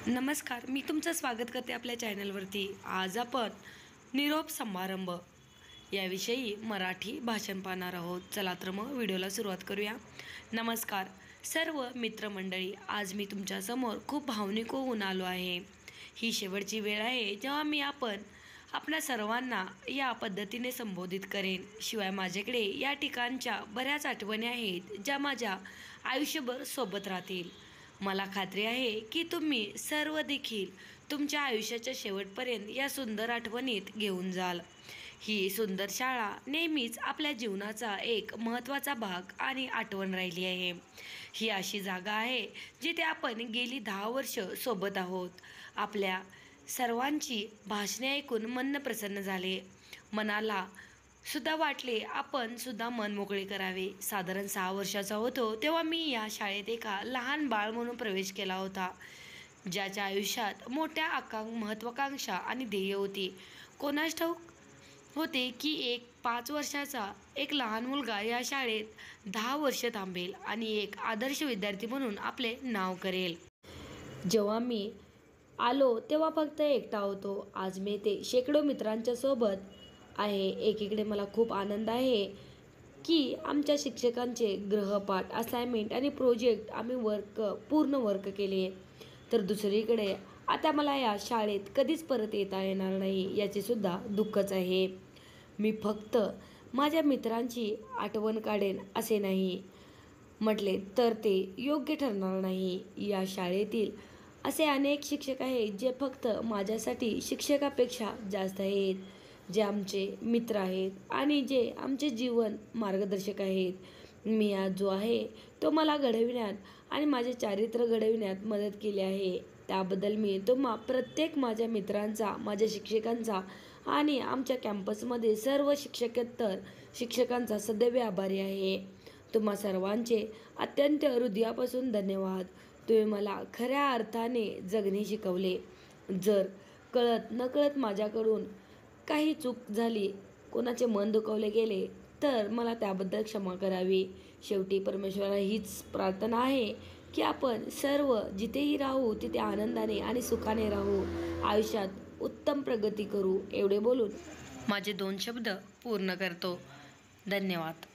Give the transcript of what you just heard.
नमस्कार, मी तुमचं स्वागत करते आपल्या चॅनलवरती। आज आपण निरोप समारंभ याविषयी मराठी भाषण पाहणार आहोत। चला तर मग व्हिडिओला सुरुवात करूया। नमस्कार सर्व मित्रमंडळी, आज मी तुमच्यासमोर खूप भावनिक होऊन आलो आहे। ही शेवटची वेळ आहे जेव्हा मी आपणा सर्वांना या पद्धतीने संबोधित करेन। शिवाय माझ्याकडे या ठिकाणच्या बऱ्याच आठवणी आहेत ज्या माझ्या आयुष्यभर सोबत राहतील। मला खात्री आहे की तुम्ही सर्व देखील तुमच्या आयुष्याच्या शेवटपर्यंत या सुंदर आठवणीत घेऊन जाल। ही सुंदर शाळा नेहमीच आपल्या जीवनाचा एक महत्त्वाचा भाग आणि आठवण राहिली आहे। ही अशी जागा आहे जिथे आपण गेली 10 वर्ष सोबत आहोत। आपल्या सर्वांची भाषणे ऐकून मन प्रसन्न झाले। मनाला सुद्धा वाटले आपण सुद्धा मन मोकळे करावे। साधारण 6 वर्षाचा होतो तेव्हा मी या शाळेत एका लहान बाळ म्हणून प्रवेश केला होता, ज्याच्या आयुष्यात मोठ्या महत्त्वाकांक्षा आणि ध्येय होती। कोणास ठाऊक होते की एक 5 वर्षाचा एक लहान मुलगा या शाळेत 10 वर्ष थांबेल आणि एक आदर्श विद्यार्थी म्हणून आपले नाव करेल। जेव्हा मी आलो तेव्हा फक्त एकटा होतो। आज मी ते शेकडो मित्रांच्या सोबत आहे। एकीकडे मला खूप आनंद आहे की आमच्या शिक्षकांचे गृहपाठ, असाइनमेंट आणि प्रोजेक्ट आम्ही पूर्ण वर्क केले, तर दुसरीकडे आता मला या शाळेत कधीच परत येता येणार नाही याचे सुद्धा दुःखच आहे। मी फक्त माझ्या मित्रांची आठवण काढेन असे नाही म्हटले तर ते योग्य ठरणार नाही। या शाळेतील असे अनेक शिक्षक आहेत जे फक्त माझ्यासाठी शिक्षकापेक्षा जास्त आहेत, जे आमचे मित्र आहेत आणि जे आमचे जीवन मार्गदर्शक आहेत। मी आज जो आहे तो मला घडविण्यात आणि माझे चारित्र्य घडविण्यात मदत केली आहे, त्याबद्दल मी प्रत्येक माझ्या मित्रांचा, माझ्या शिक्षकांचा आणि आमच्या कॅम्पसमध्ये सर्व शिक्षकेतर शिक्षकांचा सदैव आभारी आहे। तुम्हा सर्वांचे अत्यंत हृदयापासून धन्यवाद। तुम्ही मला खऱ्या अर्थाने जगणे शिकवले। जर कळत नकळत माझ्याकडून काही चूक झाली, कोणाचे मन दुखावले गेले तर मला त्याबद्दल क्षमा करावी। शेवटी परमेश्वराला हीच प्रार्थना आहे की आपण सर्व जिथेही राहू तिथे आनंदाने आणि सुखाने राहू, आयुष्यात उत्तम प्रगती करू। एवढे बोलून माझे 2 शब्द पूर्ण करतो। धन्यवाद।